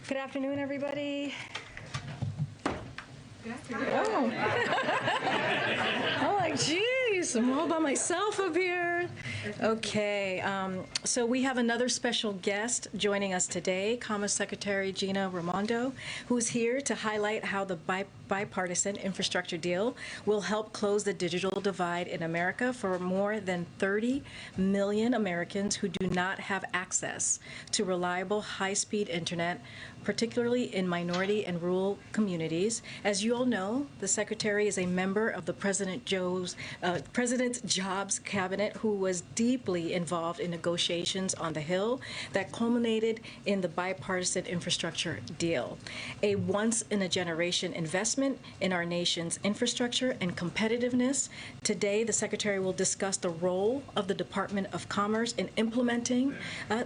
Good afternoon, everybody. Good afternoon. Oh. I'm like, geez, I'm all by myself up here. Okay, so we have another special guest joining us today, Commerce Secretary Gina Ramondo, who's here to highlight how the bipartisan infrastructure deal will help close the digital divide in America for more than 30 million Americans who do not have access to reliable high-speed internet, particularly in minority and rural communities. As you all know, the Secretary is a member of the President's Jobs Cabinet, who was deeply involved in negotiations on the Hill that culminated in the bipartisan infrastructure deal, a once-in-a-generation investment in our nation's infrastructure and competitiveness. Today, the Secretary will discuss the role of the Department of Commerce in implementing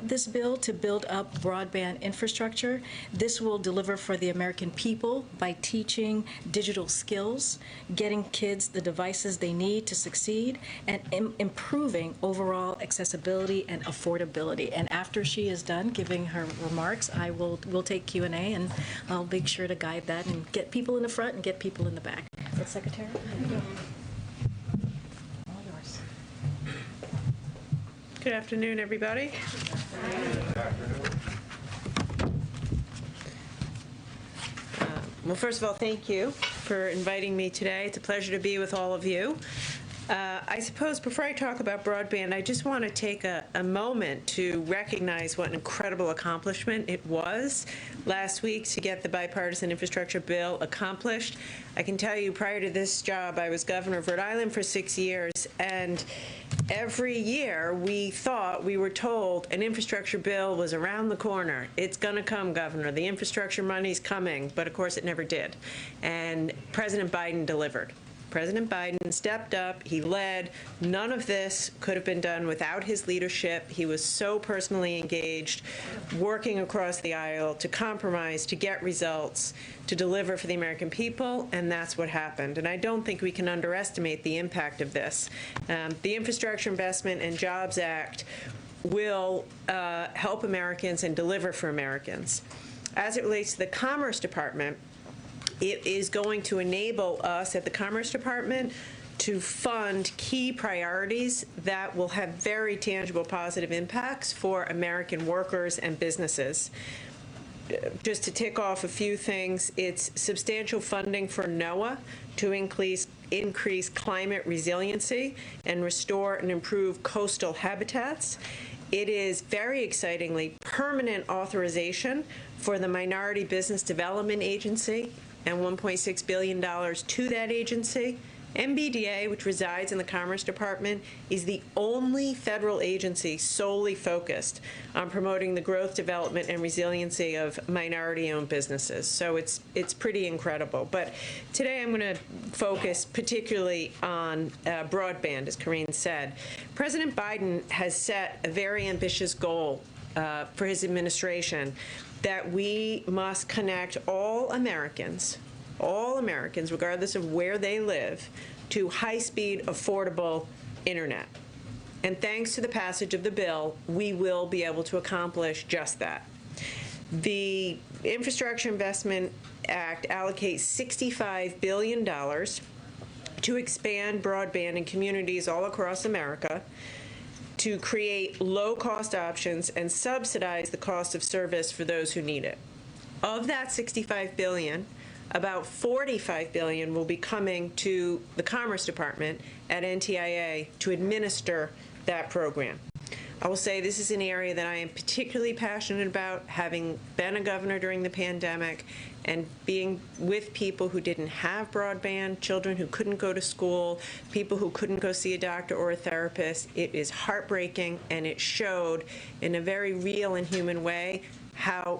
this bill to build up broadband infrastructure. This will deliver for the American people by teaching digital skills, getting kids the devices they need to succeed, and improving overall accessibility and affordability. And after she is done giving her remarks, we'll take Q&A, and I'll make sure to guide that and get people in the front and get people in the back. But Secretary, all yours. Good afternoon, everybody. Good afternoon. Well, first of all, thank you for inviting me today. It's a pleasure to be with all of you. I suppose before I talk about broadband, I just want to take a moment to recognize what an incredible accomplishment it was last week to get the bipartisan infrastructure bill accomplished. I can tell you, prior to this job, I was governor of Rhode Island for 6 years, and every year we were told an infrastructure bill was around the corner. It's going to come, Governor. The infrastructure money's coming. But of course it never did. And President Biden delivered. President Biden stepped up. He led. None of this could have been done without his leadership. He was so personally engaged, working across the aisle to compromise, to get results, to deliver for the American people, and that's what happened. And I don't think we can underestimate the impact of this. The Infrastructure Investment and Jobs Act will help Americans and deliver for Americans. As it relates to the Commerce Department, it is going to enable us at the Commerce Department to fund key priorities that will have very tangible positive impacts for American workers and businesses. Just to tick off a few things, it's substantial funding for NOAA to increase increase climate resiliency and restore and improve coastal habitats. It is, very excitingly, permanent authorization for the Minority Business Development Agency and $1.6 billion to that agency. MBDA, which resides in the Commerce Department, is the only federal agency solely focused on promoting the growth, development, and resiliency of minority-owned businesses. So it's pretty incredible. But today I'm going to focus particularly on broadband, as Karine said. President Biden has set a very ambitious goal for his administration that we must connect all Americans, regardless of where they live, to high-speed, affordable internet. And thanks to the passage of the bill, we will be able to accomplish just that. The Infrastructure Investment Act allocates $65 billion to expand broadband in communities all across America, to create low-cost options and subsidize the cost of service for those who need it. Of that $65 billion, about $45 billion will be coming to the Commerce Department at NTIA to administer that program. I will say this is an area that I am particularly passionate about, having been a governor during the pandemic and being with people who didn't have broadband, children who couldn't go to school, people who couldn't go see a doctor or a therapist. It is heartbreaking, and it showed in a very real and human way how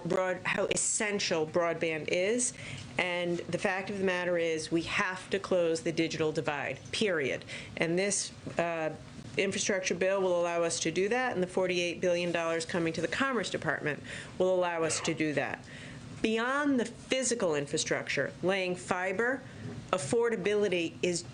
essential broadband is. And the fact of the matter is we have to close the digital divide, period. And this infrastructure bill will allow us to do that, and the $48 billion coming to the Commerce Department will allow us to do that. Beyond the physical infrastructure, laying fiber, affordability is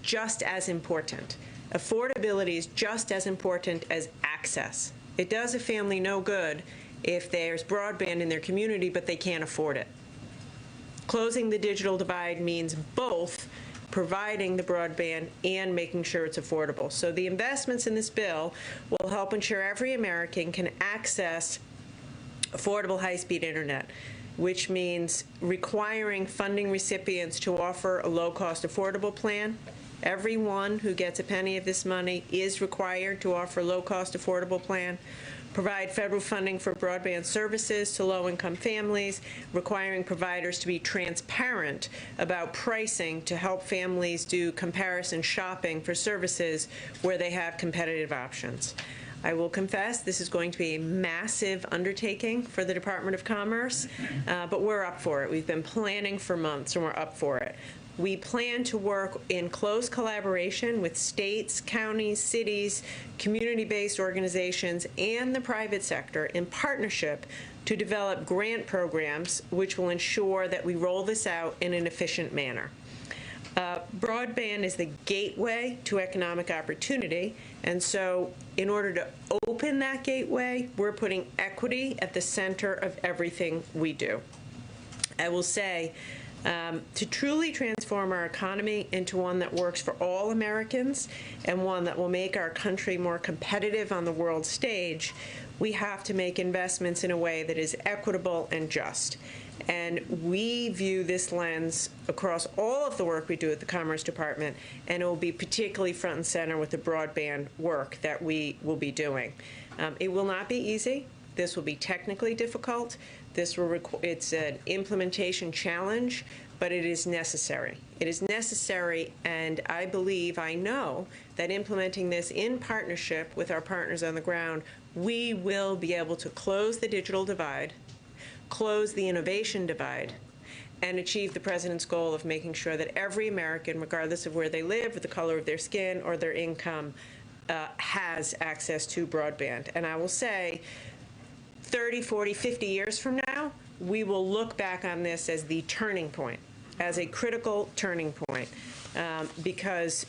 just as important. Affordability is just as important as access. It does a family no good if there's broadband in their community but they can't afford it. Closing the digital divide means both providing the broadband and making sure it's affordable. So the investments in this bill will help ensure every American can access affordable high-speed internet, which means requiring funding recipients to offer a low-cost affordable plan. Everyone who gets a penny of this money is required to offer a low-cost affordable plan. Provide federal funding for broadband services to low-income families, requiring providers to be transparent about pricing to help families do comparison shopping for services where they have competitive options. I will confess this is going to be a massive undertaking for the Department of Commerce, but we're up for it. We've been planning for months, and we're up for it. We plan to work in close collaboration with states, counties, cities, community-based organizations, and the private sector in partnership to develop grant programs which will ensure that we roll this out in an efficient manner. Broadband is the gateway to economic opportunity, and so in order to open that gateway, we're putting equity at the center of everything we do. I will say, to truly transform our economy into one that works for all Americans and one that will make our country more competitive on the world stage, we have to make investments in a way that is equitable and just. And we view this lens across all of the work we do at the Commerce Department, and it will be particularly front and center with the broadband work that we will be doing. It will not be easy. This will be technically difficult. It's an implementation challenge, but it is necessary. It is necessary, and I know that implementing this in partnership with our partners on the ground, we will be able to close the digital divide, close the innovation divide, and achieve the President's goal of making sure that every American, regardless of where they live, or the color of their skin, or their income, has access to broadband. And I will say, 30, 40, 50 years from now, we will look back on this as the turning point, as a critical turning point, because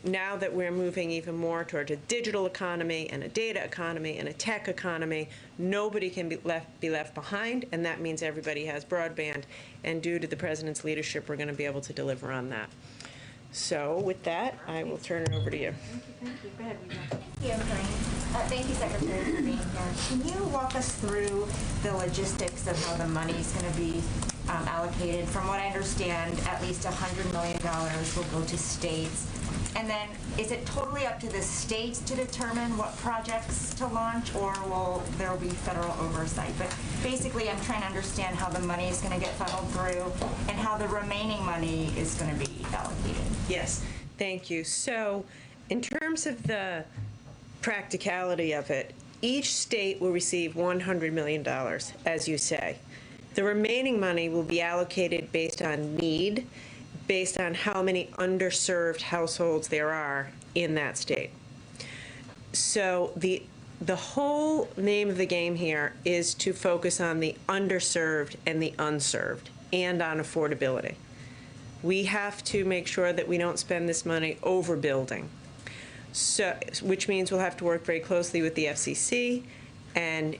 now that we're moving even more towards a digital economy and a data economy and a tech economy, nobody can be left behind, and that means everybody has broadband. And due to the President's leadership, we're going to be able to deliver on that. So with that, I will turn it over to you. Thank you. Go ahead, Rita. Thank you, Karine. Thank you, Secretary, for being here. Can you walk us through the logistics of how the money is going to be allocated. From what I understand, at least $100 million will go to states. And then is it totally up to the states to determine what projects to launch, or will there be federal oversight? But basically, I'm trying to understand how the money is going to get funneled through and how the remaining money is going to be allocated. Yes, thank you. So in terms of the practicality of it, each state will receive $100 million, as you say. The remaining money will be allocated based on need, based on how many underserved households there are in that state. So the whole name of the game here is to focus on the underserved and the unserved, and on affordability. We have to make sure that we don't spend this money overbuilding, so, which means we'll have to work very closely with the FCC and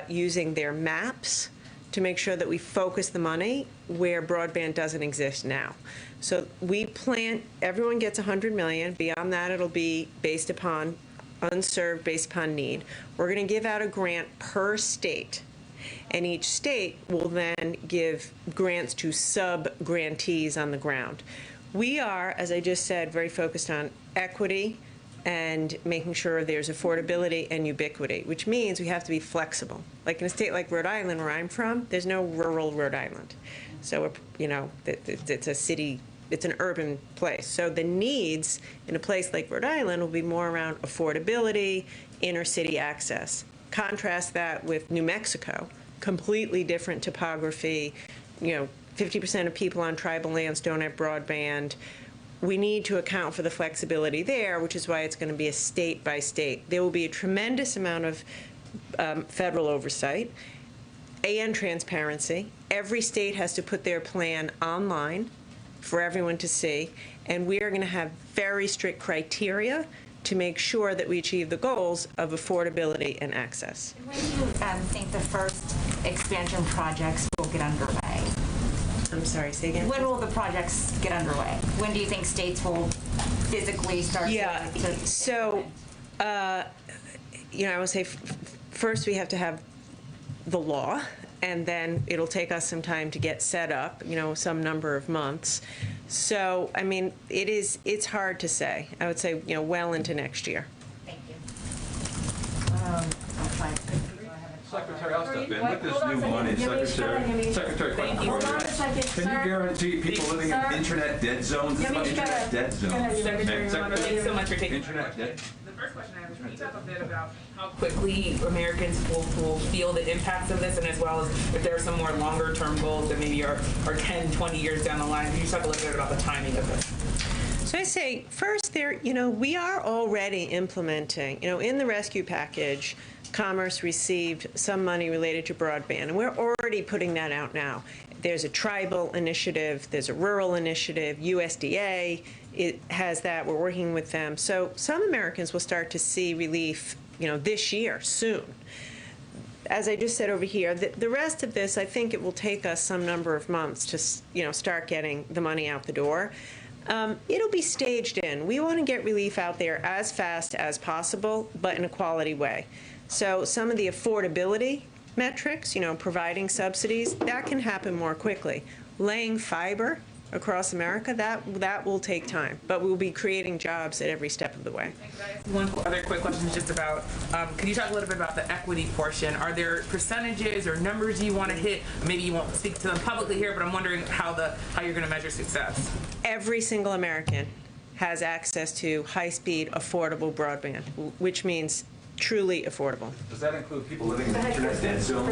using their maps to make sure that we focus the money where broadband doesn't exist now. So we plan, everyone gets $100 million. Beyond that, it'll be based upon unserved, based upon need. We're going to give out a grant per state, and each state will then give grants to sub-grantees on the ground. We are, as I just said, very focused on equity and making sure there's affordability and ubiquity, which means we have to be flexible. Like in a state like Rhode Island, where I'm from, there's no rural Rhode Island. So, you know, it's a city, it's an urban place. So the needs in a place like Rhode Island will be more around affordability, inner city access. Contrast that with New Mexico, completely different topography. You know, 50% of people on tribal lands don't have broadband. We need to account for the flexibility there, which is why it's going to be a state by state. There will be a tremendous amount of federal oversight and transparency. Every state has to put their plan online for everyone to see, and we are going to have very strict criteria to make sure that we achieve the goals of affordability and access. When do you think the first expansion projects will get underway? I'm sorry, say again? When will the projects get underway? When do you think states will physically start to so, you know, I would say first we have to have the law, and then it'll take us some time to get set up, you know, some number of months. So, I mean, it's hard to say. I would say, you know, well into next year. Thank you. I'll try. Secretary, I'll step in. With this new money, Secretary, can you guarantee people living in internet dead zones? It's about internet dead zones. Secretary Ramondo, thanks so much for taking internet dead. The first question I have is, can you talk a bit about how quickly Americans will feel the impacts of this, and as well as if there are some more longer term goals that maybe are 10, 20 years down the line? Can you talk a little bit about the timing of this? So I say, first, you know, we are already implementing, you know, in the rescue package, Commerce received some money related to broadband, and we're already putting that out now. There's a tribal initiative, there's a rural initiative, USDA it has that, we're working with them. So some Americans will start to see relief, you know, this year, soon. As I just said over here, the rest of this, I think it will take us some number of months to, you know, start getting the money out the door. It'll be staged in. We want to get relief out there as fast as possible, but in a quality way. So some of the affordability metrics, you know, providing subsidies, that can happen more quickly. Laying fiber across America, that will take time, but we'll be creating jobs at every step of the way. One other quick question is just about, can you talk a little bit about the equity portion? Are there percentages or numbers you want to hit? Maybe you won't speak to them publicly here, but I'm wondering how you're going to measure success. Every single American has access to high-speed, affordable broadband, which means truly affordable. Does that include people living in internet dead zones?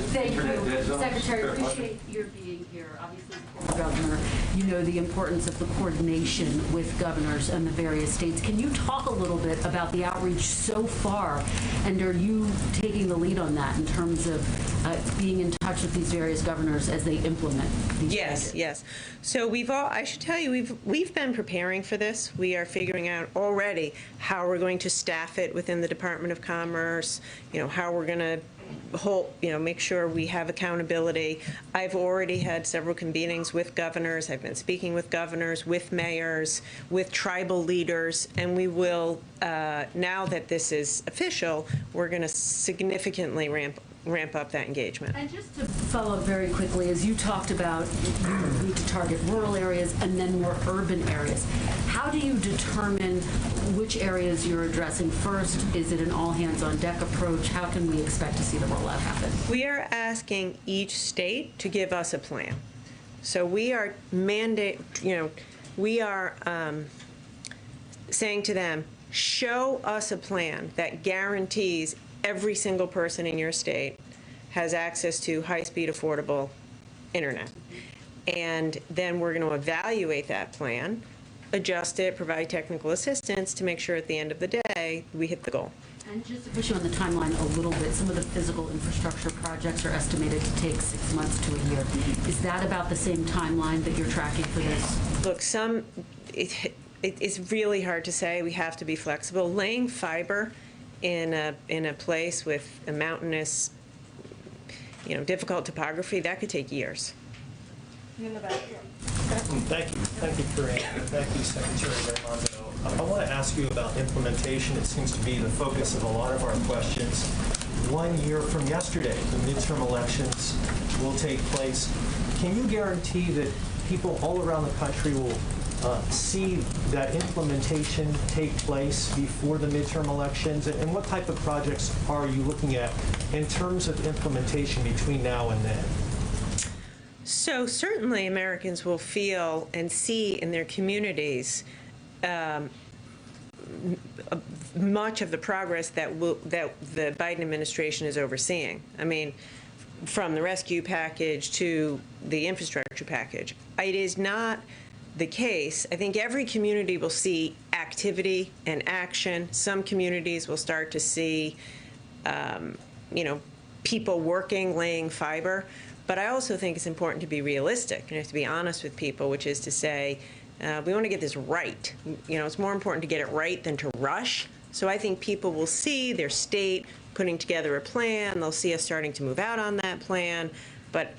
Thank you. Secretary, appreciate your being here. Obviously, as former governor, you know the importance of the coordination with governors and the various states. Can you talk a little bit about the outreach so far, and are you taking the lead on that in terms of being in touch with these various governors as they implement these changes? Yes. So I should tell you, we've been preparing for this. We are figuring out already how we're going to staff it within the Department of Commerce, you know, how we're going to make sure we have accountability. I've already had several convenings with governors. I've been speaking with governors, with mayors, with tribal leaders, and we will, now that this is official, we're going to significantly ramp ramp up that engagement. And just to follow up very quickly, as you talked about, you need to target rural areas and then more urban areas. How do you determine which areas you're addressing first? Is it an all-hands-on-deck approach? How can we expect to see the rollout happen? We are asking each state to give us a plan. So we are saying to them, show us a plan that guarantees every single person in your state has access to high-speed, affordable internet. And then we're going to evaluate that plan, adjust it, provide technical assistance to make sure at the end of the day we hit the goal. And just to push you on the timeline a little bit, some of the physical infrastructure projects are estimated to take 6 months to a year. Is that about the same timeline that you're tracking for this? Look, it's really hard to say. We have to be flexible. Laying fiber in a place with a mountainous, difficult topography, that could take years. In the back. Thank you, Karine. Thank you, Secretary Ramondo. I want to ask you about implementation. It seems to be the focus of a lot of our questions. 1 year from yesterday, the midterm elections will take place. Can you guarantee that people all around the country will see that implementation take place before the midterm elections? And what type of projects are you looking at in terms of implementation between now and then? So certainly Americans will feel and see in their communities much of the progress that the Biden administration is overseeing. I mean, from the rescue package to the infrastructure package. It is not the case. I think every community will see activity and action. Some communities will start to see, people working, laying fiber. But I also think it's important to be realistic and have to be honest with people, which is to say, we want to get this right. It's more important to get it right than to rush. So I think people will see their state putting together a plan. They'll see us starting to move out on that plan. But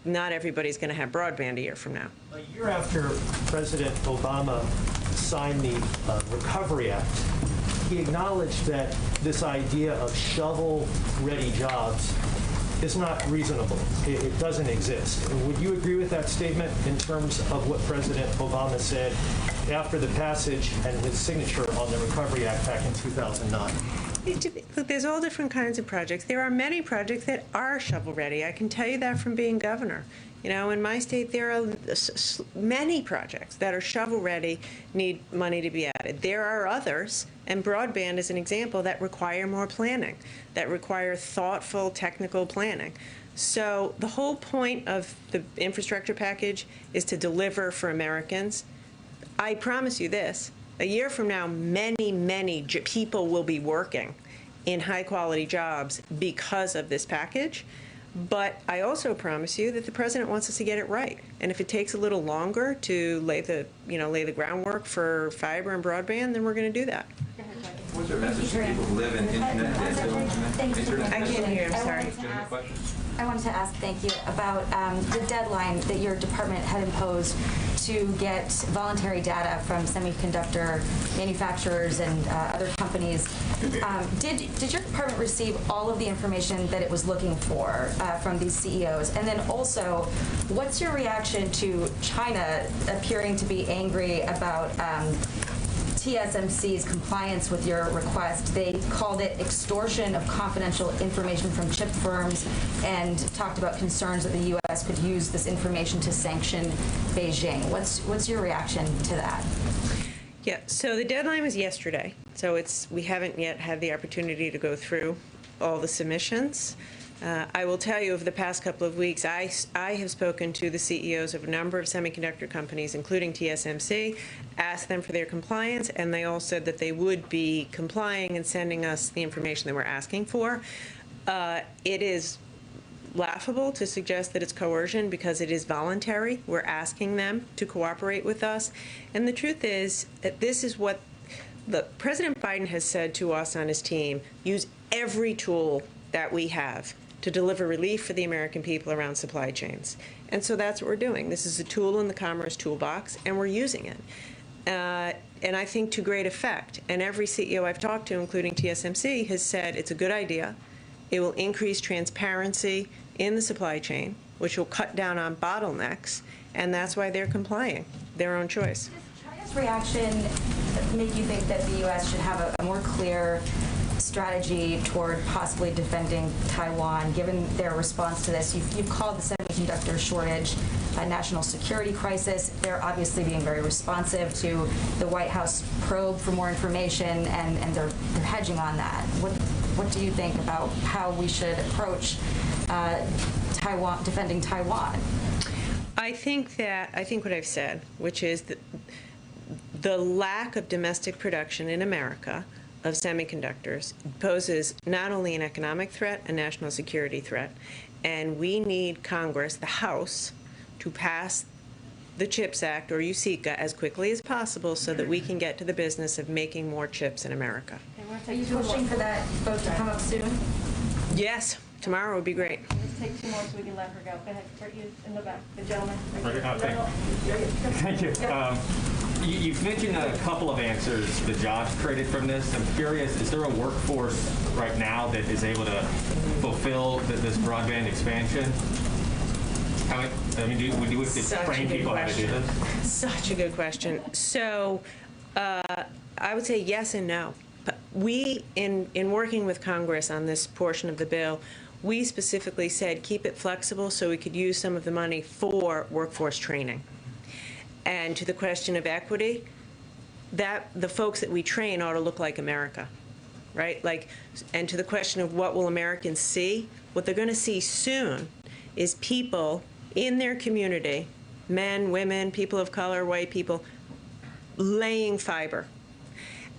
not everybody's going to have broadband a year from now. A year after President Obama signed the Recovery Act, he acknowledged that this idea of shovel-ready jobs is not reasonable. It doesn't exist. Would you agree with that statement in terms of what President Obama said after the passage and his signature on the Recovery Act back in 2009? Look, there's all different kinds of projects. There are many projects that are shovel-ready. I can tell you that from being governor. In my state, there are many projects that are shovel-ready, need money to be added. There are others, and broadband is an example, that require more planning, that require thoughtful technical planning. So the whole point of the infrastructure package is to deliver for Americans. I promise you this, a year from now, many people will be working in high-quality jobs because of this package. But I also promise you that the president wants us to get it right. And if it takes a little longer to lay the groundwork for fiber and broadband, then we're going to do that. What's your message to people who live in internet dead zones? I can't hear, I'm sorry. I wanted to ask, thank you, about the deadline that your department had imposed to get voluntary data from semiconductor manufacturers and other companies. Did your department receive all of the information that it was looking for from these CEOs? And then also, what's your reaction to China appearing to be angry about TSMC's compliance with your request? They called it extortion of confidential information from chip firms and talked about concerns that the U.S. could use this information to sanction Beijing. What's your reaction to that? Yeah, so the deadline was yesterday. So we haven't yet had the opportunity to go through all the submissions. I will tell you, over the past couple of weeks, I have spoken to the CEOs of a number of semiconductor companies, including TSMC, asked them for their compliance, and they all said that they would be complying and sending us the information that we're asking for. It is laughable to suggest that it's coercion because it is voluntary. We're asking them to cooperate with us. And the truth is that this is what President Biden has said to us on his team: use every tool that we have to deliver relief for the American people around supply chains. And so that's what we're doing. This is a tool in the Commerce toolbox, and we're using it. And I think to great effect. And every CEO I've talked to, including TSMC, has said it's a good idea. It will increase transparency in the supply chain, which will cut down on bottlenecks, and that's why they're complying. Their own choice. Does China's reaction make you think that the U.S. should have a more clear strategy toward possibly defending Taiwan, given their response to this? You've called the semiconductor shortage a national security crisis. They're obviously being very responsive to the White House probe for more information, and they're hedging on that. What do you think about how we should approach Taiwan, defending Taiwan? I think what I've said, which is that the lack of domestic production in America of semiconductors poses not only an economic threat, a national security threat, and we need Congress, the House, to pass the CHIPS Act, or USICA, as quickly as possible so that we can get to the business of making more chips in America. Are you pushing for that vote to come up soon? Yes, tomorrow would be great. Let's take two more so we can let her go. Go ahead, right, you in the back, the gentleman. Thank you. You've mentioned a couple of answers the jobs created from this. I'm curious, is there a workforce right now that is able to fulfill this broadband expansion? Do we have to train people how to do this? Such a good question. So I would say yes and no. But we, in working with Congress on this portion of the bill, we specifically said keep it flexible so we could use some of the money for workforce training. And to the question of equity, that the folks that we train ought to look like America, right? And to the question of what will Americans see, what they're going to see soon is people in their community, men, women, people of color, white people, laying fiber.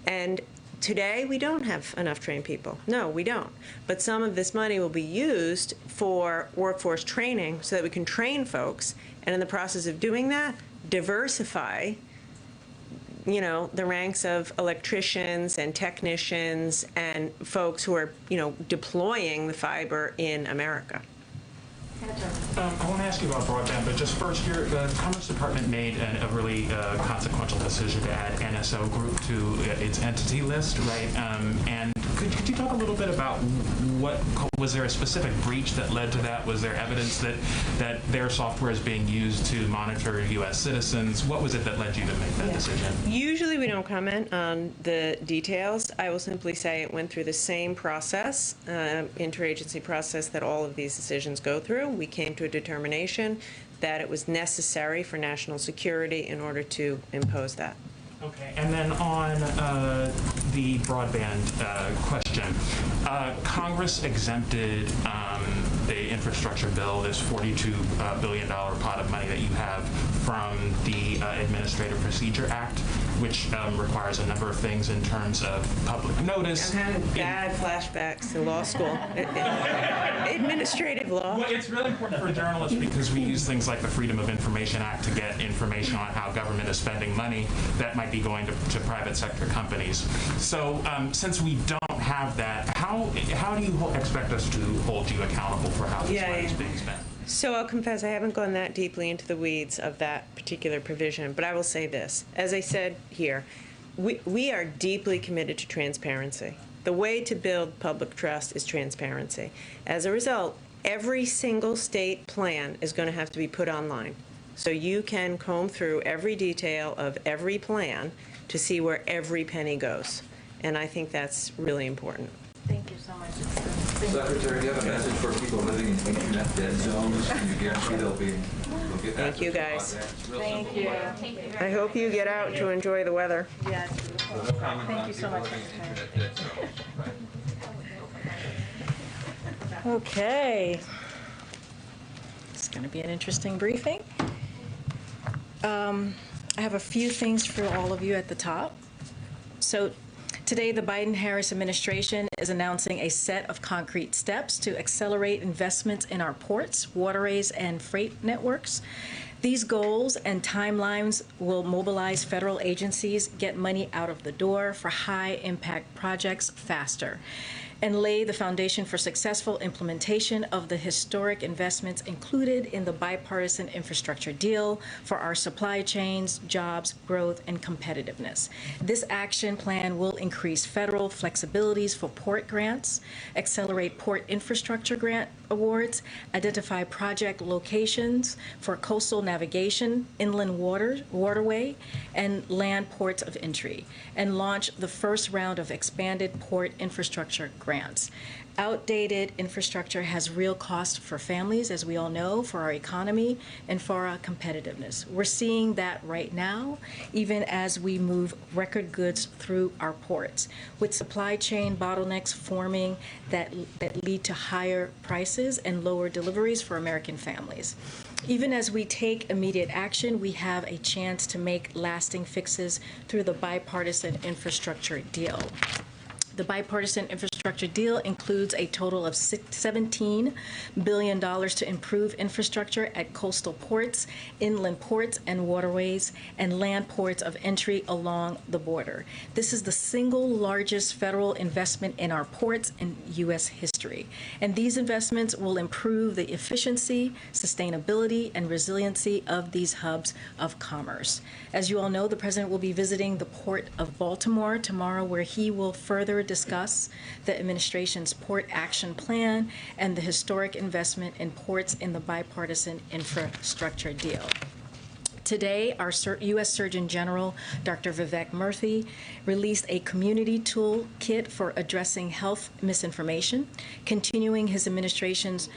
And today, we don't have enough trained people. No, we don't. But some of this money will be used for workforce training so that we can train folks, and in the process of doing that, diversify, the ranks of electricians and technicians and folks who are, deploying the fiber in America. I want to ask you about broadband, but just first, the Commerce Department made a really consequential decision to add NSO Group to its entity list, right? And could you talk a little bit about was there a specific breach that led to that? Was there evidence that their software is being used to monitor U.S. citizens? What was it that led you to make that decision? Usually we don't comment on the details. I will simply say it went through the same process, interagency process that all of these decisions go through. We came to a determination that it was necessary for national security in order to impose that. Okay, and then on the broadband question, Congress exempted the infrastructure bill, this $42 billion pot of money that you have, from the Administrative Procedure Act, which requires a number of things in terms of public notice. I'm having bad flashbacks to law school. Administrative law. Well, it's really important for journalists because we use things like the Freedom of Information Act to get information on how government is spending money that might be going to private sector companies. So since we don't have that, how do you expect us to hold you accountable for how this money is being spent? So I'll confess I haven't gone that deeply into the weeds of that particular provision, but I will say this. As I said here, we are deeply committed to transparency. The way to build public trust is transparency. As a result, every single state plan is going to have to be put online. So you can comb through every detail of every plan to see where every penny goes. And I think that's really important. Thank you so much. Secretary, do you have a message for people living in internet dead zones? Can you guarantee they'll get Thank you, guys. Thank you. I hope you get out to enjoy the weather. Yes. Thank you so much. Okay. It's going to be an interesting briefing. I have a few things for all of you at the top. So today, the Biden-Harris administration is announcing a set of concrete steps to accelerate investments in our ports, waterways, and freight networks. These goals and timelines will mobilize federal agencies, get money out of the door for high-impact projects faster. and lay the foundation for successful implementation of the historic investments included in the bipartisan infrastructure deal for our supply chains, jobs, growth, and competitiveness. This action plan will increase federal flexibilities for port grants, accelerate port infrastructure grant awards, identify project locations for coastal navigation, inland waterway, and land ports of entry, and launch the first round of expanded port infrastructure grants. Outdated infrastructure has real cost for families, as we all know, for our economy, and for our competitiveness. We're seeing that right now, even as we move record goods through our ports, with supply chain bottlenecks forming that lead to higher prices and lower deliveries for American families. Even as we take immediate action, we have a chance to make lasting fixes through the bipartisan infrastructure deal. The bipartisan infrastructure deal includes a total of $17 billion to improve infrastructure at coastal ports, inland ports and waterways, and land ports of entry along the border. This is the single largest federal investment in our ports in U.S. history. And these investments will improve the efficiency, sustainability, and resiliency of these hubs of commerce. As you all know, the President will be visiting the Port of Baltimore tomorrow, where he will further discuss the administration's Port Action Plan and the historic investment in ports in the bipartisan infrastructure deal. Today, our U.S. Surgeon General, Dr. Vivek Murthy, released a community toolkit for addressing health misinformation, continuing his administration's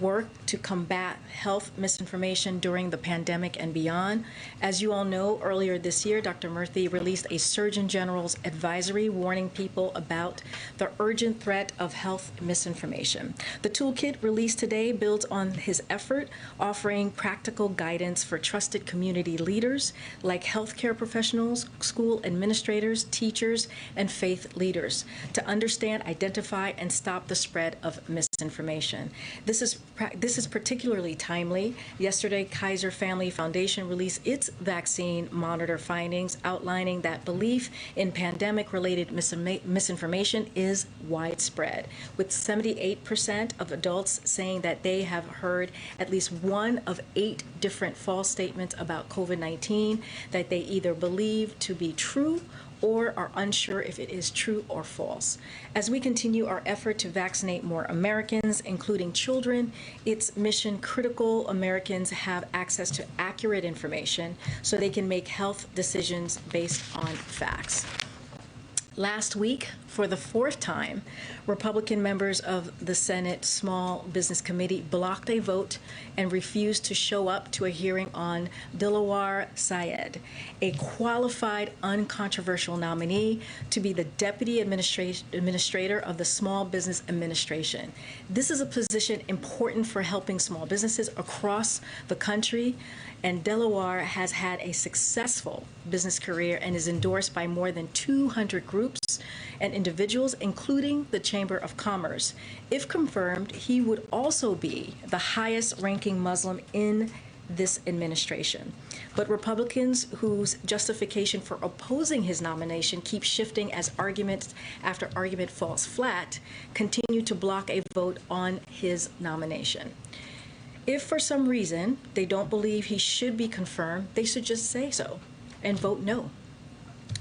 work to combat health misinformation during the pandemic and beyond. As you all know, earlier this year, Dr. Murthy released a Surgeon General's advisory warning people about the urgent threat of health misinformation. The toolkit released today builds on his effort, offering practical guidance for trusted community leaders like healthcare professionals, school administrators, teachers, and faith leaders to understand, identify, and stop the spread of misinformation. This is particularly timely. Yesterday, Kaiser Family Foundation released its vaccine monitor findings outlining that belief in pandemic-related misinformation is widespread, with 78% of adults saying that they have heard at least one of 8 different false statements about COVID-19 that they either believe to be true or are unsure if it is true or false. As we continue our effort to vaccinate more Americans, including children, it's mission critical Americans have access to accurate information so they can make health decisions based on facts. Last week, for the 4th time, Republican members of the Senate Small Business Committee blocked a vote and refused to show up to a hearing on Dilawar Syed, a qualified, uncontroversial nominee to be the Deputy Administrator of the Small Business Administration. This is a position important for helping small businesses across the country, and Dilawar has had a successful business career and is endorsed by more than 200 groups and individuals, including the Chamber of Commerce. If confirmed, he would also be the highest-ranking Muslim in this administration. But Republicans whose justification for opposing his nomination keep shifting as argument after argument falls flat, continue to block a vote on his nomination. If for some reason they don't believe he should be confirmed, they should just say so and vote no.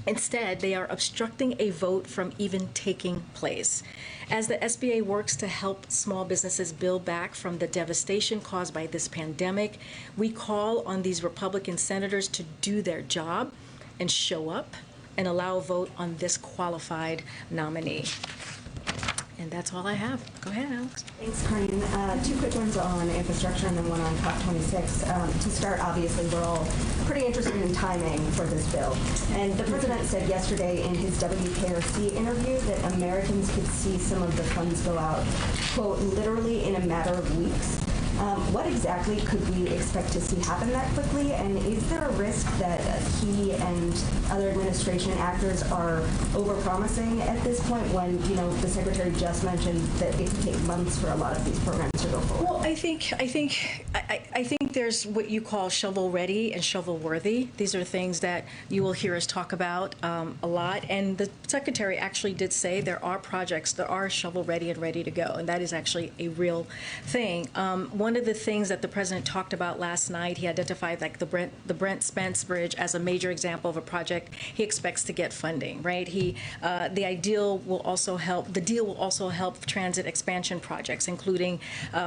Instead, they are obstructing a vote from even taking place. As the SBA works to help small businesses build back from the devastation caused by this pandemic, we call on these Republican senators to do their job and show up and allow a vote on this qualified nominee. And that's all I have. Go ahead, Alex. Thanks, Karine. 2 quick ones on infrastructure and then one on COP26. To start, obviously, we're all pretty interested in timing for this bill. And the President said yesterday in his WKRC interview that Americans could see some of the funds go out, quote, literally in a matter of weeks. What exactly could we expect to see happen that quickly? And is there a risk that he and other administration actors are overpromising at this point when, the Secretary just mentioned that it could take months for a lot of these programs to go forward? Well, I think there's what you call shovel-ready and shovel-worthy. These are things that you will hear us talk about a lot. And the Secretary actually did say there are projects that are shovel-ready and ready to go, and that is actually a real thing. One of the things that the President talked about last night, he identified like the Brent Spence Bridge as a major example of a project he expects to get funding, right? The deal will also help transit expansion projects, including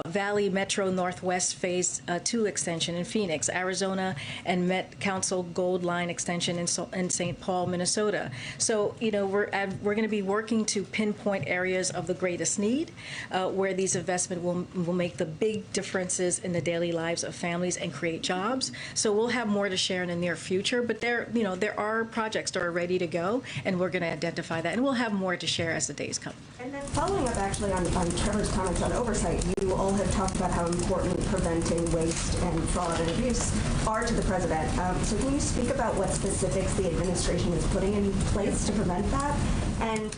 Valley Metro Northwest Phase 2 extension in Phoenix, Arizona, and Met Council Gold Line extension in St. Paul, Minnesota. So, we're going to be working to pinpoint areas of the greatest need where these investments will make the big differences in the daily lives of families and create jobs. So we'll have more to share in the near future, but there are projects that are ready to go, and we're going to identify that, and we'll have more to share as the days come. And then following up actually on Trevor's comments on oversight, you all have talked about how important preventing waste and fraud and abuse are to the President. So can you speak about what specifics the administration is putting in place to prevent that? And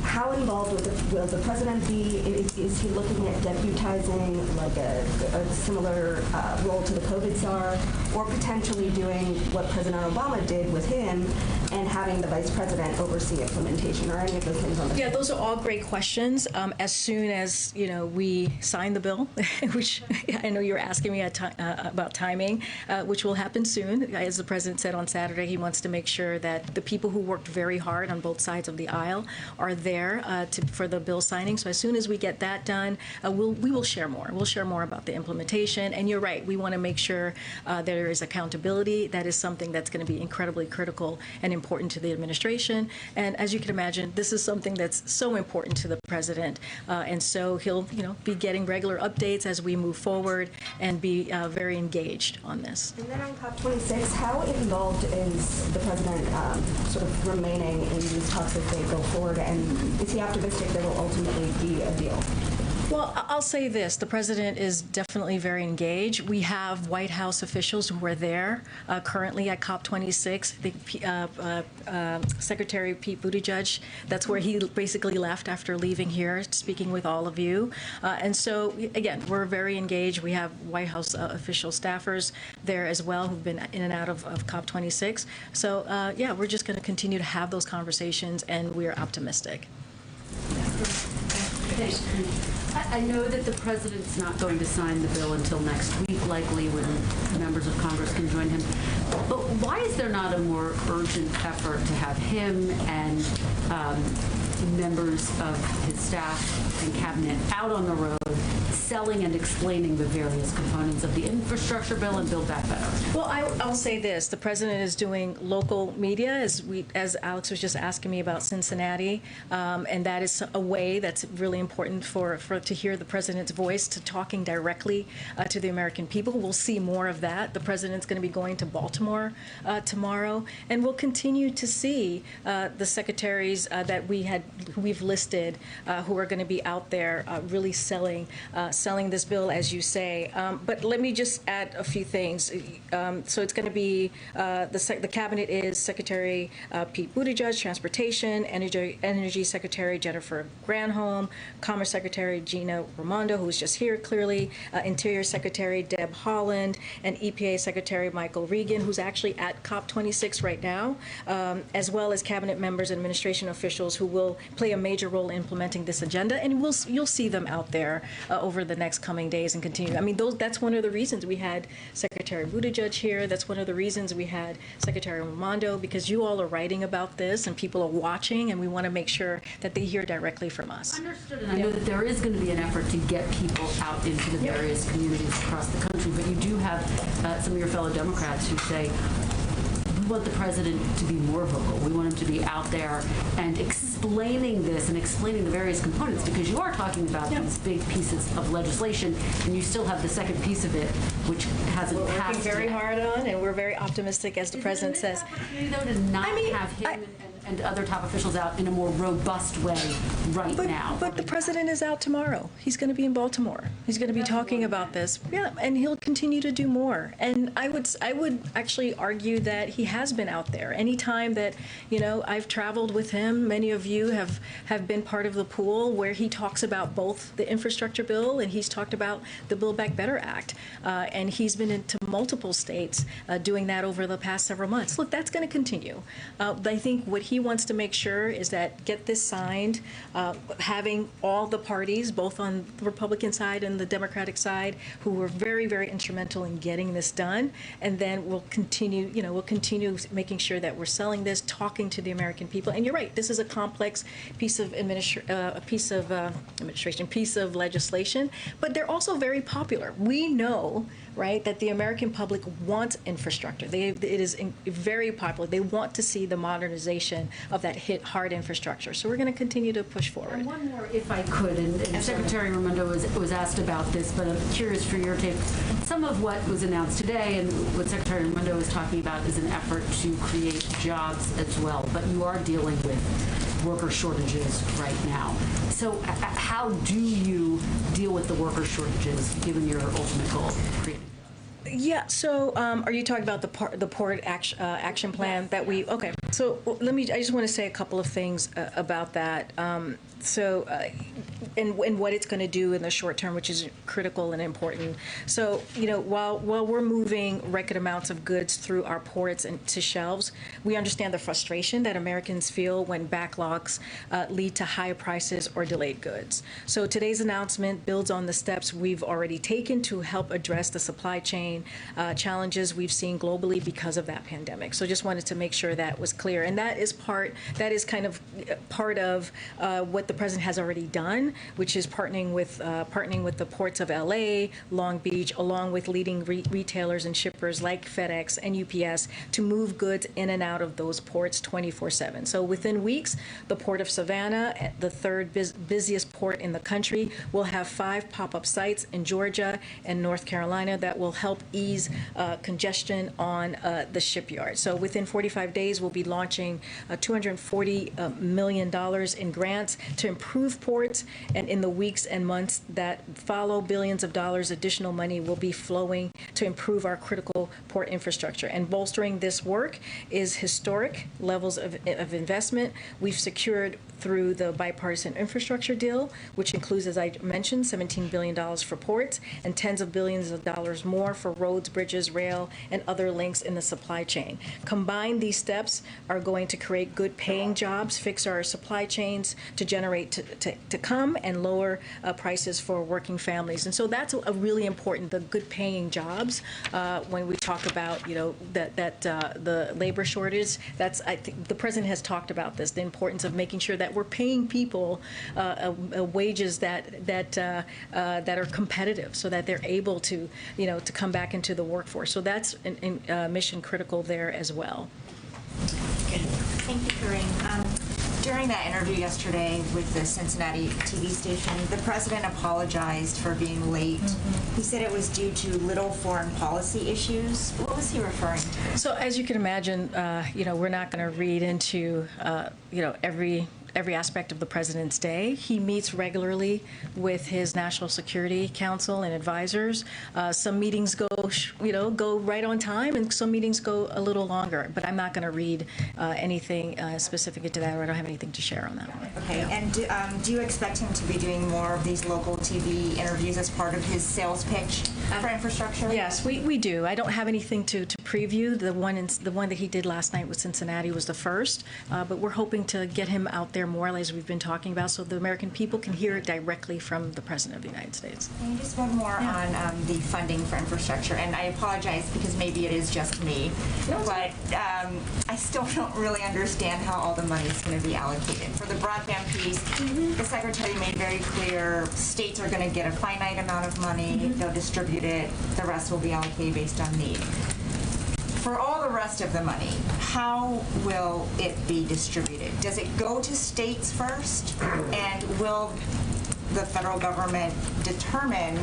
how involved will the President be? Is he looking at deputizing like a similar role to the COVID czar, or potentially doing what President Obama did with him and having the Vice President oversee implementation, or any of those things on the Yeah, those are all great questions. As soon as we sign the bill, which I know you're asking me about timing, which will happen soon. As the President said on Saturday, he wants to make sure that the people who worked very hard on both sides of the aisle are there for the bill signing. So as soon as we get that done, we will share more. We'll share more about the implementation. And you're right, we want to make sure there is accountability. That is something that's going to be incredibly critical and important to the administration. And as you can imagine, this is something that's so important to the President. And so he'll be getting regular updates as we move forward and be very engaged on this. And then on COP26, how involved is the President sort of remaining in these talks as they go forward? And is he optimistic there will ultimately be a deal? Well, I'll say this. The President is definitely very engaged. We have White House officials who are there currently at COP26. Secretary Pete Buttigieg, that's where he basically left after leaving here, speaking with all of you. And so, again, we're very engaged. We have White House official staffers there as well who've been in and out of COP26. So, yeah, we're just going to continue to have those conversations, and we're optimistic. Thanks. I know that the President's not going to sign the bill until next week, likely when members of Congress can join him. But why is there not a more urgent effort to have him and members of his staff and cabinet out on the road selling and explaining the various components of the infrastructure bill and Build Back Better? Well, I'll say this. The President is doing local media, as Alex was just asking me about Cincinnati, and that is a way that's really important for to hear the President's voice, to talking directly to the American people. We'll see more of that. The President's going to be going to Baltimore tomorrow, and we'll continue to see the secretaries that we've listed who are going to be out there really selling this bill, as you say. But let me just add a few things. So it's going to be the cabinet is Secretary Pete Buttigieg, Transportation, Energy Secretary Jennifer Granholm, Commerce Secretary Gina Ramondo, who was just here clearly, Interior Secretary Deb Haaland, and EPA Secretary Michael Regan, who's actually at COP26 right now, as well as cabinet members and administration officials who will play a major role in implementing this agenda. And you'll see them out there over the next coming days and continue. I mean, that's one of the reasons we had Secretary Buttigieg here. That's one of the reasons we had Secretary Ramondo, because you all are writing about this and people are watching, and we want to make sure that they hear directly from us. Understood, and I know that there is going to be an effort to get people out into the various communities across the country, but you do have some of your fellow Democrats who say, we want the President to be more vocal. We want him to be out there and explaining this and explaining the various components, because you are talking about these big pieces of legislation, and you still have the second piece of it, which hasn't passed. We're working very hard on, and we're very optimistic, as the President says. Though, to not have him and and other top officials out in a more robust way now. But the president is out tomorrow. He's going to be in Baltimore. He's going to be talking about this. Yeah, and he'll continue to do more. And I would actually argue that he has been out there. Anytime that, I've traveled with him, many of you have been part of the pool where he talks about both the infrastructure bill and he's talked about the Build Back Better Act. And he's been into multiple states doing that over the past several months. Look, that's going to continue. I think what he wants to make sure is that get this signed, having all the parties, both on the Republican side and the Democratic side, who were very, very instrumental in getting this done, and then we'll continue making sure that we're selling this, talking to the American people. And you're right, this is a complex piece of legislation, but they're also very popular. We know, right, that the American public wants infrastructure. It is very popular. They want to see the modernization of that hard infrastructure. So we're going to continue to push forward. And one more, if I could, and Secretary Ramondo was asked about this, but I'm curious for your take. Some of what was announced today and what Secretary Ramondo was talking about is an effort to create jobs as well, but you are dealing with worker shortages right now. So how do you deal with the worker shortages given your ultimate goal of creating? Yeah. So, are you talking about the port action plan that we? Okay. So I just want to say a couple of things about that. And what it's going to do in the short term, which is critical and important. So, while we're moving record amounts of goods through our ports and to shelves, we understand the frustration that Americans feel when backlogs lead to higher prices or delayed goods. So today's announcement builds on the steps we've already taken to help address the supply chain challenges we've seen globally because of that pandemic. So just wanted to make sure that was clear. And that is kind of part of what the president has already done, which is partnering with the ports of LA, Long Beach, along with leading retailers and shippers like FedEx and UPS to move goods in and out of those ports 24/7. So within weeks, the Port of Savannah, the third busiest port in the country, will have 5 pop-up sites in Georgia and North Carolina that will help ease congestion on the shipyard. So within 45 days, we'll be launching $240 million in grants to improve ports, and in the weeks and months that follow, billions of dollars additional money will be flowing to improve our critical port infrastructure. And bolstering this work is historic levels of investment we've secured through the bipartisan infrastructure deal, which includes, as I mentioned, $17 billion for ports and tens of billions of dollars more for roads, bridges, rail, and other links in the supply chain. Combined, these steps are going to create good paying jobs, fix our supply chains to generate to come, and lower prices for working families. And so that's a really important, the good paying jobs. When we talk about, the labor shortage, I think the president has talked about this, the importance of making sure that we're paying people wages that are competitive, so that they're able to come back into the workforce. So that's mission critical there as well. Thank you, Karine. During that interview yesterday with the Cincinnati TV station, the president apologized for being late. He said it was due to little foreign policy issues. What was he referring to? So as you can imagine, we're not going to read into, every aspect of the president's day. He meets regularly with his National Security Council and advisors. Some meetings go right on time, and some meetings go a little longer. But I'm not going to read anything specific to that, or I don't have anything to share on that one. Okay. And do you expect him to be doing more of these local TV interviews as part of his sales pitch for infrastructure? Yes, we do. I don't have anything to preview. The one that he did last night with Cincinnati was the first, but we're hoping to get him out there more, as we've been talking about, so the American people can hear it directly from the President of the United States. And just one more on the funding for infrastructure, and I apologize because maybe it is just me, but I still don't really understand how all the money is going to be allocated. For the broadband piece, the Secretary made very clear states are going to get a finite amount of money, they'll distribute it, the rest will be allocated based on need. For all the rest of the money, how will it be distributed? Does it go to states first? And will the federal government determine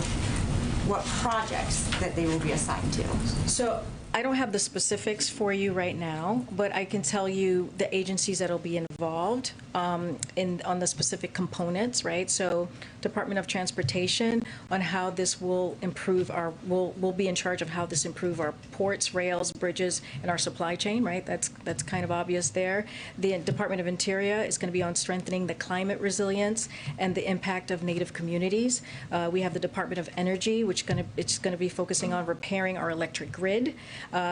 what projects that they will be assigned to? So I don't have the specifics for you right now, but I can tell you the agencies that will be involved on the specific components, right? So Department of Transportation on how this will improve will be in charge of how this improve our ports, rails, bridges, and our supply chain, right? That's kind of obvious there. The Department of Interior is going to be on strengthening the climate resilience and the impact of Native communities. We have the Department of Energy, which it's going to be focusing on repairing our electric grid.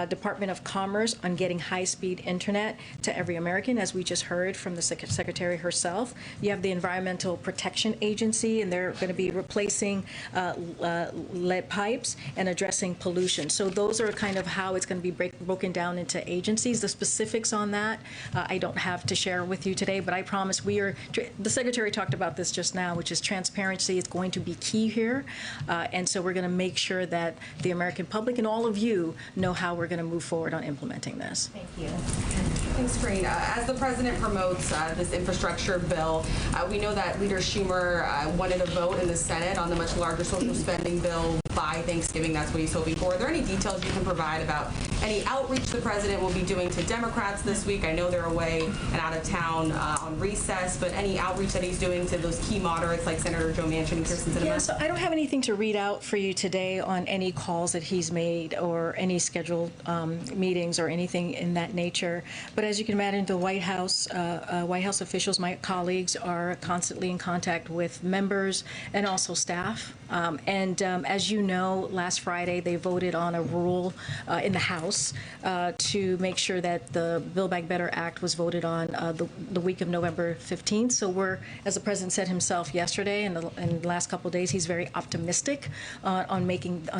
Department of Commerce on getting high-speed internet to every American, as we just heard from the Secretary herself. You have the Environmental Protection Agency, and they're going to be replacing lead pipes and addressing pollution. So those are kind of how it's going to be broken down into agencies. The specifics on that I don't have to share with you today, but I promise the Secretary talked about this just now, which is transparency is going to be key here. And so we're going to make sure that the American public and all of you know how we're going to move forward on implementing this. Thank you. Thanks, Karine. As the President promotes this infrastructure bill, we know that Leader Schumer wanted a vote in the Senate on the much larger social spending bill by Thanksgiving. That's what he's hoping for. Are there any details you can provide about any outreach the President will be doing to Democrats this week? I know they're away and out of town on recess, but any outreach that he's doing to those key moderates like Senator Joe Manchin and Kirsten Sinema? Yeah, so I don't have anything to read out for you today on any calls that he's made or any scheduled meetings or anything in that nature. But as you can imagine, the White House officials, my colleagues, are constantly in contact with members and also staff. As you know, last Friday they voted on a rule in the House to make sure that the Build Back Better Act was voted on the week of November 15th. So we're, as the President said himself yesterday and in the last couple of days, he's very optimistic on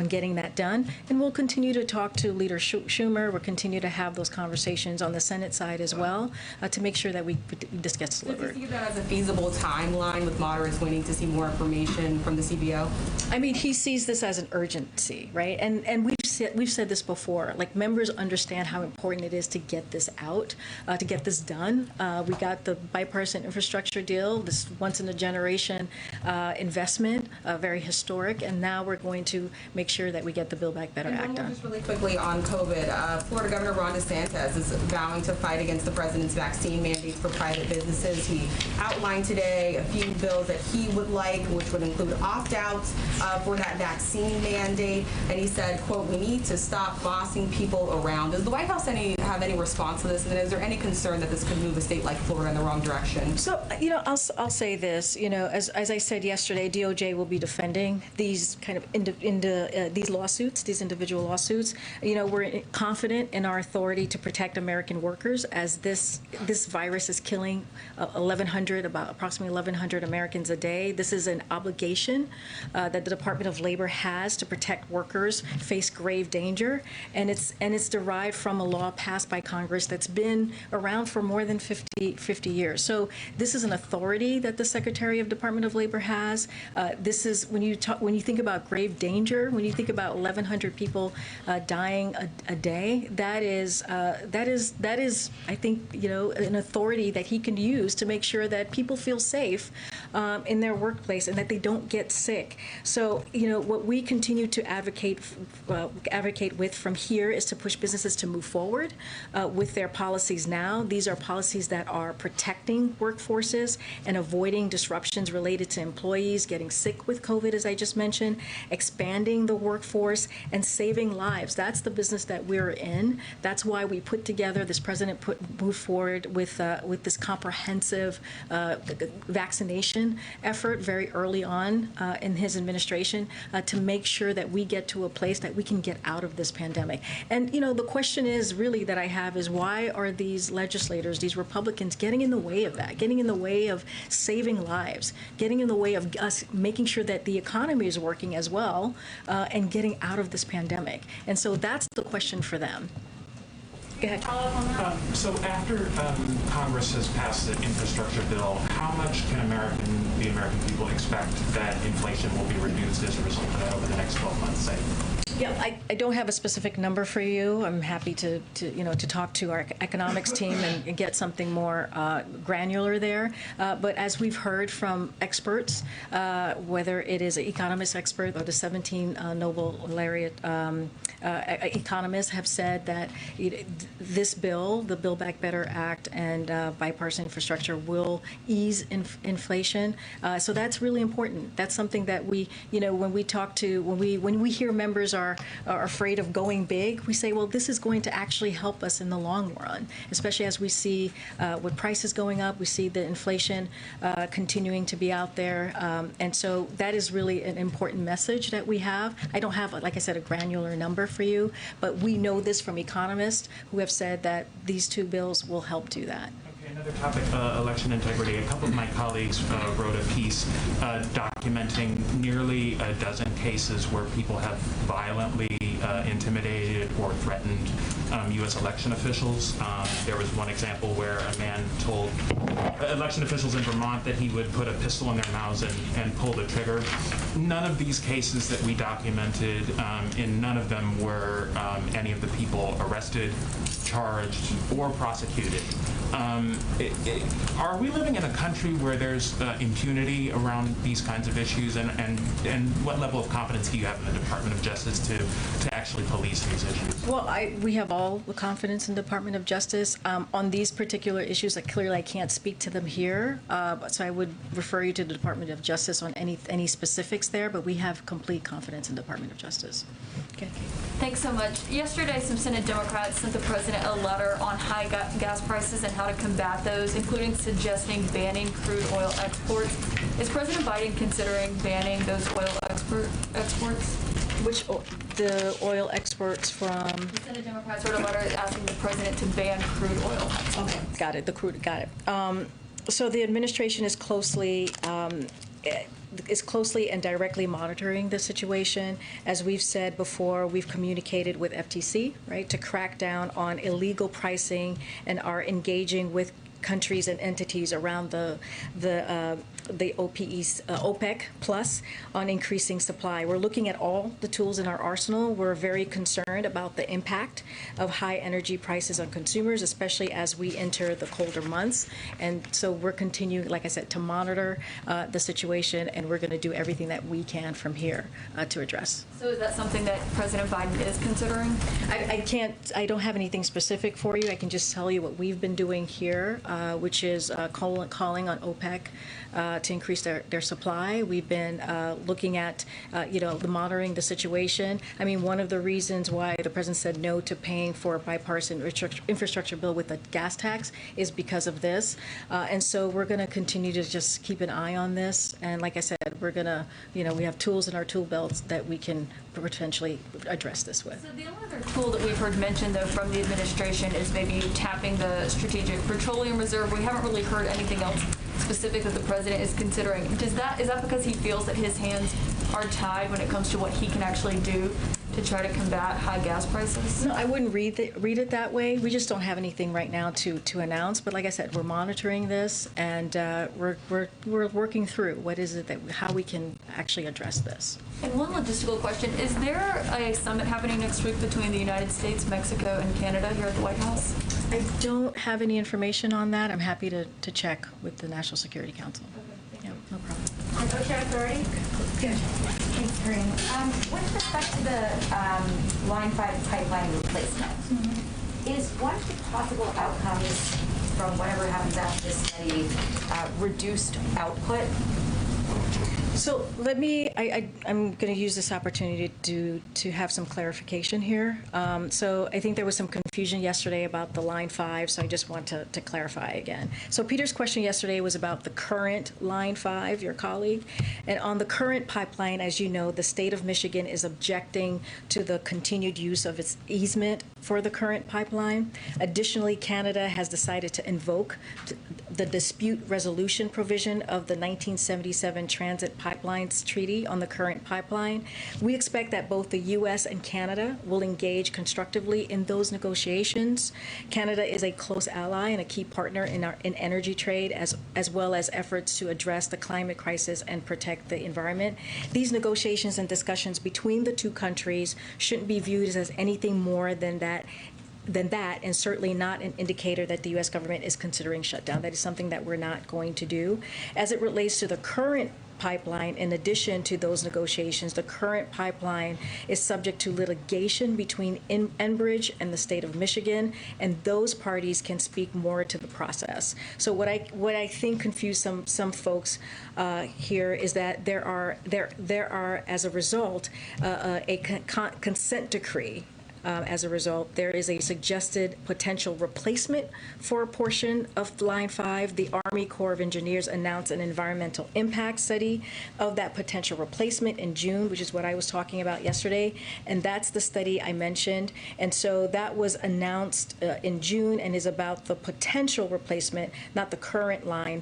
getting that done. And we'll continue to talk to Leader Schumer. We'll continue to have those conversations on the Senate side as well to make sure that this gets delivered. Do you see that as a feasible timeline with moderates waiting to see more information from the CBO? I mean, he sees this as an urgency, right? And we've said this before. Like, members understand how important it is to get this out, to get this done. We got the bipartisan infrastructure deal, this once-in-a-generation investment, very historic, and now we're going to make sure that we get the Build Back Better Act done. Just really quickly on COVID, Florida Governor Ron DeSantis is vowing to fight against the president's vaccine mandates for private businesses. He outlined today a few bills that he would like, which would include opt-outs for that vaccine mandate, and he said, quote, "We need to stop bossing people around." Does the White House have any response to this, and is there any concern that this could move a state like Florida in the wrong direction? So, I'll say this, as I said yesterday, DOJ will be defending these kind of these lawsuits, these individual lawsuits. We're confident in our authority to protect American workers as this virus is killing approximately 1,100 Americans a day. This is an obligation that the Department of Labor has to protect workers face grave danger, and it's derived from a law passed by Congress that's been around for more than 50 years. So this is an authority that the Secretary of Department of Labor has. This is when you think about grave danger, when you think about 1,100 people dying a day, that is I think an authority that he can use to make sure that people feel safe in their workplace and that they don't get sick. So what we continue to advocate with from here is to push businesses to move forward with their policies now. These are policies that are protecting workforces and avoiding disruptions related to employees getting sick with COVID, as I just mentioned, expanding the workforce and saving lives. That's the business that we're in. That's why we put together, this president moved forward with this comprehensive vaccination effort very early on in his administration to make sure that we get to a place that we can get out of this pandemic. And the question is really that I have is, why are these legislators, these Republicans, getting in the way of that, getting in the way of saving lives, getting in the way of us making sure that the economy is working as well and getting out of this pandemic? And so that's the question for them. Go ahead. So after Congress has passed the infrastructure bill, how much can the American people expect that inflation will be reduced as a result of that over the next 12 months, say? Yeah, I don't have a specific number for you. I'm happy to talk to our economics team and get something more granular there. But as we've heard from experts, whether it is an economist expert or the 17 Nobel laureate economists have said that this bill, the Build Back Better Act and bipartisan infrastructure, will ease inflation. So that's really important. That's something that we, when we hear members are afraid of going big, we say, well, this is going to actually help us in the long run, especially as we see with prices going up, we see the inflation continuing to be out there. And so that is really an important message that we have. I don't have, like I said, a granular number for you, but we know this from economists who have said that these two bills will help do that. Another topic, election integrity. A couple of my colleagues wrote a piece documenting nearly a dozen cases where people have violently intimidated or threatened U.S. election officials. There was one example where a man told election officials in Vermont that he would put a pistol in their mouths and pull the trigger. None of these cases that we documented, in none of them were any of the people arrested, charged, or prosecuted. Are we living in a country where there's impunity around these kinds of issues, and what level of confidence do you have in the Department of Justice to actually police these issues? Well, we have all the confidence in the Department of Justice. On these particular issues, clearly I can't speak to them here, so I would refer you to the Department of Justice on any specifics there, but we have complete confidence in the Department of Justice. Okay. Thanks so much. Yesterday, some Senate Democrats sent the president a letter on high gas prices and how to combat those, including suggesting banning crude oil exports. Is President Biden considering banning those oil exports? Which the oil exports from? The Senate Democrats wrote a letter asking the president to ban crude oil exports. Okay, got it. The crude, got it. So the administration is closely and directly monitoring the situation. As we've said before, we've communicated with FTC, right, to crack down on illegal pricing and are engaging with countries and entities around the OPEC plus on increasing supply. We're looking at all the tools in our arsenal. We're very concerned about the impact of high energy prices on consumers, especially as we enter the colder months. And so we're continuing, like I said, to monitor the situation, and we're going to do everything that we can from here to address. So is that something that President Biden is considering? I don't have anything specific for you. I can just tell you what we've been doing here, which is calling on OPEC to increase their supply. We've been looking at, monitoring the situation. I mean, one of the reasons why the president said no to paying for a bipartisan infrastructure bill with a gas tax is because of this. And so we're going to continue to just keep an eye on this. And like I said, we're going to, we have tools in our tool belts that we can potentially address this with. So the only other tool that we've heard mentioned, though, from the administration is maybe tapping the Strategic Petroleum Reserve. We haven't really heard anything else specific that the president is considering. Is that because he feels that his hands are tied when it comes to what he can actually do to try to combat high gas prices? No, I wouldn't read it that way. We just don't have anything right now to announce. But like I said, we're monitoring this, and we're working through what is it how we can actually address this. And one logistical question: is there a summit happening next week between the United States, Mexico, and Canada here at the White House? I don't have any information on that. I'm happy to check with the National Security Council. Okay, yeah, no problem. OSHA Authority? Good. Thanks, Karine. With respect to the Line 5 pipeline replacement, is one of the possible outcomes from whatever happens after this study reduced output? So let me, I'm going to use this opportunity to have some clarification here. So I think there was some confusion yesterday about the Line 5, so I just want to clarify again. So Peter's question yesterday was about the current Line 5, your colleague. And on the current pipeline, as you know, the state of Michigan is objecting to the continued use of its easement for the current pipeline. Additionally, Canada has decided to invoke the dispute resolution provision of the 1977 Transit Pipelines Treaty on the current pipeline. We expect that both the U.S. and Canada will engage constructively in those negotiations. Canada is a close ally and a key partner in energy trade, as well as efforts to address the climate crisis and protect the environment. These negotiations and discussions between the two countries shouldn't be viewed as anything more than that, and certainly not an indicator that the U.S. government is considering shutdown. That is something that we're not going to do. As it relates to the current pipeline, in addition to those negotiations, the current pipeline is subject to litigation between Enbridge and the state of Michigan, and those parties can speak more to the process. So what I think confused some folks here is that there are as a result a consent decree. As a result, there is a suggested potential replacement for a portion of Line 5. The Army Corps of Engineers announced an environmental impact study of that potential replacement in June, which is what I was talking about yesterday, and that's the study I mentioned. And so that was announced in June and is about the potential replacement, not the current line,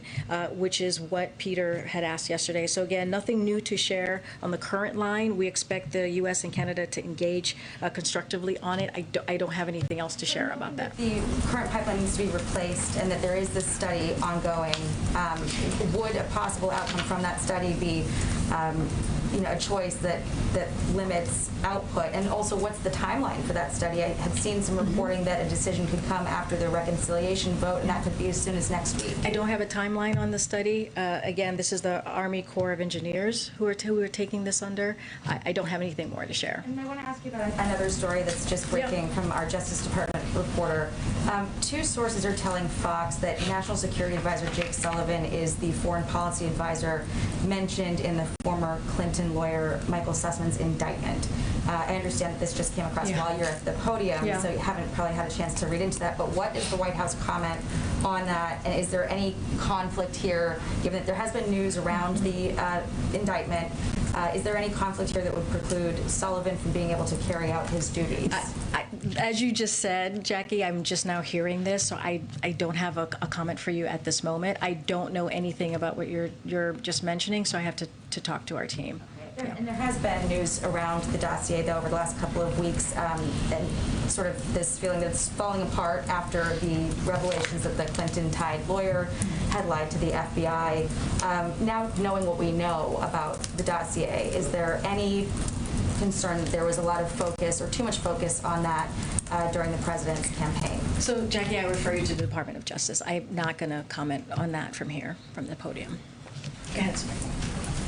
which is what Peter had asked yesterday. So again, nothing new to share on the current line. We expect the U.S. and Canada to engage constructively on it. I don't have anything else to share about that. The current pipeline needs to be replaced and that there is this study ongoing. Would a possible outcome from that study be a choice that limits output? And also, what's the timeline for that study? I had seen some reporting that a decision could come after the reconciliation vote, and that could be as soon as next week. I don't have a timeline on the study. Again, this is the Army Corps of Engineers who are taking this under. I don't have anything more to share. And I want to ask you about another story that's just breaking from our Justice Department reporter. Two sources are telling Fox that National Security Advisor Jake Sullivan is the foreign policy advisor mentioned in the former Clinton lawyer Michael Sussman's indictment. I understand that this just came across while you're at the podium, so you haven't probably had a chance to read into that, but what is the White House comment on that, and is there any conflict here, given that there has been news around the indictment? Is there any conflict here that would preclude Sullivan from being able to carry out his duties? As you just said, Jackie, I'm just now hearing this, so I don't have a comment for you at this moment. I don't know anything about what you're just mentioning, so I have to talk to our team. And there has been news around the dossier, though, over the last couple of weeks, and sort of this feeling that it's falling apart after the revelations that the Clinton-tied lawyer had lied to the FBI. Now, knowing what we know about the dossier, is there any concern that there was a lot of focus or too much focus on that during the president's campaign? So, Jackie, I refer you to the Department of Justice. I'm not going to comment on that from here, from the podium. Go ahead, sir.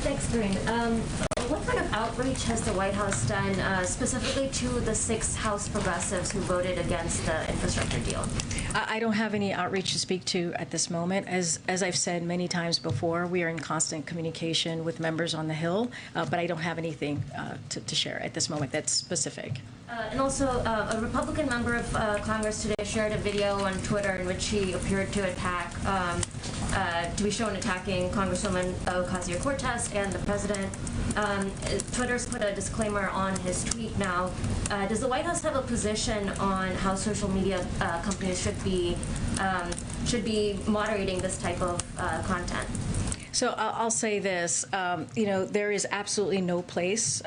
Thanks, Karine. What kind of outreach has the White House done specifically to the 6 House progressives who voted against the infrastructure deal? I don't have any outreach to speak to at this moment. As I've said many times before, we are in constant communication with members on the Hill, but I don't have anything to share at this moment that's specific. And also, a Republican member of Congress today shared a video on Twitter in which he appeared to attack, to be shown attacking Congresswoman Ocasio-Cortez and the president. Twitter's put a disclaimer on his tweet now. Does the White House have a position on how social media companies should be moderating this type of content? So I'll say this, there is absolutely no place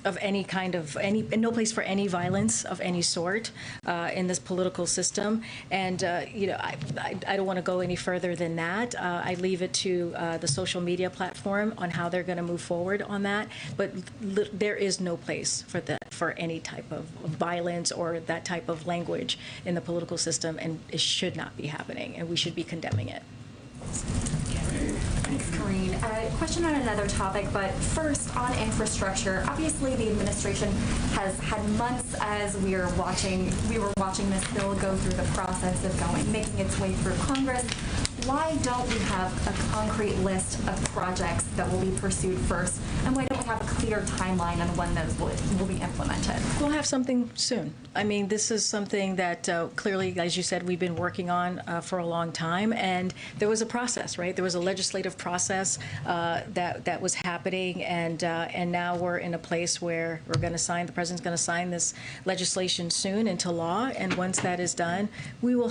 of any kind of no place for any violence of any sort in this political system, and I don't want to go any further than that. I leave it to the social media platform on how they're going to move forward on that. But there is no place for any type of violence or that type of language in the political system, and it should not be happening, and we should be condemning it. Thanks, Karine. Question on another topic, but first on infrastructure. Obviously, the administration has had months as we were watching this bill go through the process of making its way through Congress. why don't we have a concrete list of projects that will be pursued first, and why don't we have a clear timeline on when those will be implemented? We'll have something soon. I mean, this is something that clearly, as you said, we've been working on for a long time, and there was a process, right? There was a legislative process that was happening, and now we're in a place where we're going to sign. The president's going to sign this legislation soon into law, and once that is done, we will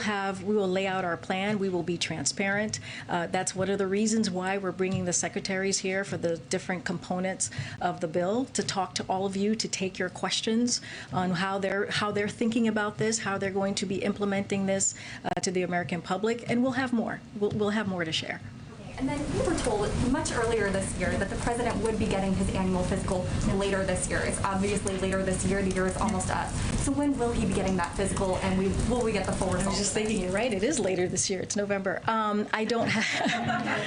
lay out our plan. We will be transparent. That's one of the reasons why we're bringing the secretaries here for the different components of the bill, to talk to all of you, to take your questions on how they're thinking about this, how they're going to be implementing this to the American public, and we'll have more. We'll have more to share. And then we were told much earlier this year that the president would be getting his annual physical later this year. It's obviously later this year. The year is almost up. So when will he be getting that physical, and will we get the full results? I was just thinking, you're right. It is later this year. It's November. I don't have...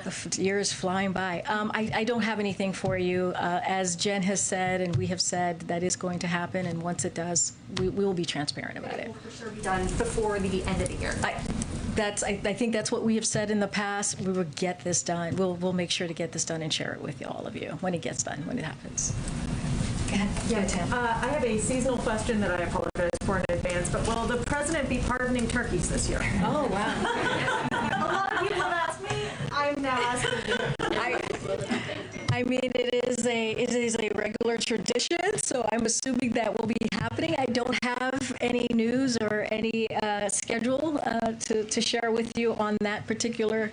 The year is flying by. I don't have anything for you. As Jen has said, and we have said, that is going to happen, and once it does, we will be transparent about it. It will for sure be done before the end of the year. I think that's what we have said in the past. We will get this done. We'll make sure to get this done and share it with all of you when it gets done, when it happens. Go ahead. Yeah, Tim. I have a seasonal question that I apologize for in advance, but will the president be pardoning turkeys this year? Oh, wow. A lot of people have asked me. I'm now asking you. I mean, it is a regular tradition, so I'm assuming that will be happening. I don't have any news or any schedule to share with you on that particular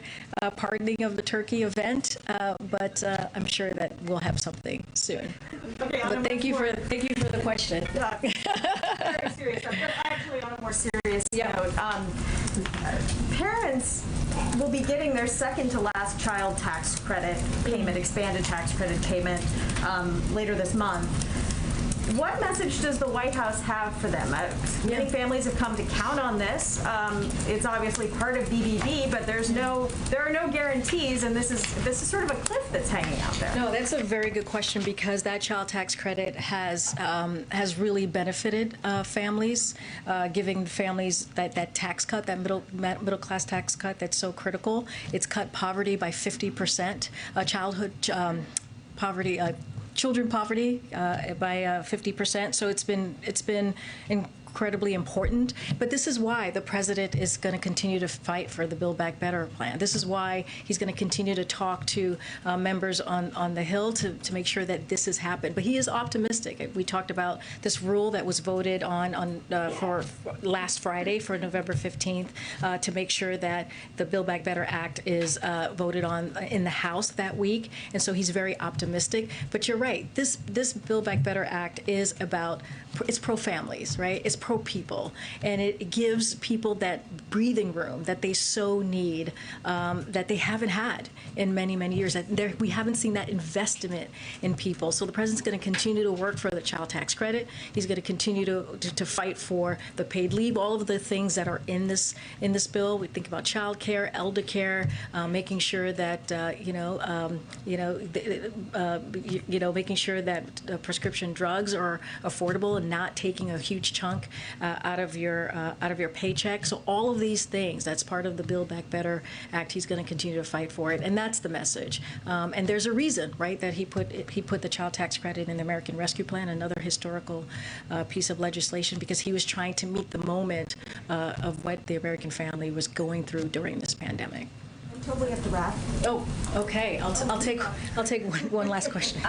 pardoning of the turkey event, but I'm sure that we'll have something soon. Okay, but thank you for the question. Very serious. But actually, on a more serious note, parents will be getting their second to last child tax credit payment, expanded tax credit payment, later this month. What message does the White House have for them? Many families have come to count on this. It's obviously part of BBB, but there are no guarantees, and this is sort of a cliff that's hanging out there. No, that's a very good question, because that child tax credit has really benefited families, giving families that tax cut, that middle class tax cut that's so critical. It's cut poverty by 50%, children poverty by 50%. So it's been incredibly important. But this is why the president is going to continue to fight for the Build Back Better plan. This is why he's going to continue to talk to members on the Hill to make sure that this has happened. But he is optimistic. We talked about this rule that was voted on for last Friday, for November 15th, to make sure that the Build Back Better Act is voted on in the House that week. And so he's very optimistic. But you're right. This Build Back Better Act is about, it's pro-families, right? It's pro-people, and it gives people that breathing room that they so need, that they haven't had in many, many years. We haven't seen that investment in people. So the president's going to continue to work for the child tax credit. He's going to continue to fight for the paid leave, all of the things that are in this bill. We think about child care, elder care, making sure that making sure that prescription drugs are affordable and not taking a huge chunk out of your paycheck. So all of these things, that's part of the Build Back Better Act. He's going to continue to fight for it, and that's the message. And there's a reason, right, that he put the child tax credit in the American Rescue Plan, another historical piece of legislation, because he was trying to meet the moment of what the American family was going through during this pandemic. Until we have to wrap. Oh, okay. I'll take one last question.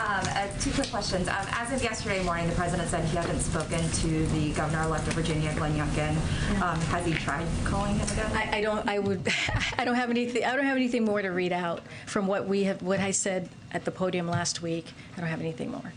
Two quick questions. As of yesterday morning, the president said he hadn't spoken to the governor-elect of Virginia, Glenn Youngkin. Has he tried calling him again? I don't have anything more to read out from what I said at the podium last week. I don't have anything more.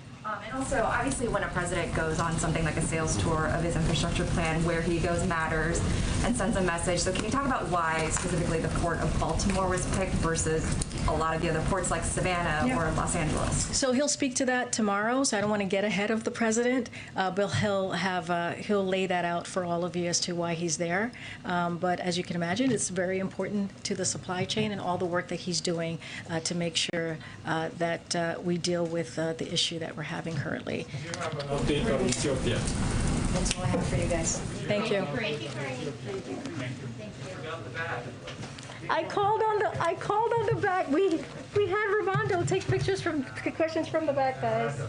And also, obviously, when a president goes on something like a sales tour of his infrastructure plan, where he goes matters and sends a message. So can you talk about why specifically the Port of Baltimore was picked versus a lot of the other ports like Savannah or Los Angeles? So he'll speak to that tomorrow, so I don't want to get ahead of the president, but he'll lay that out for all of you as to why he's there. But as you can imagine, it's very important to the supply chain and all the work that he's doing to make sure that we deal with the issue that we're having currently. Do you have an update on Ethiopia? That's all I have for you guys. Thank you. Thank you. I called on the back. We had Ramondo take pictures from questions from the back, guys.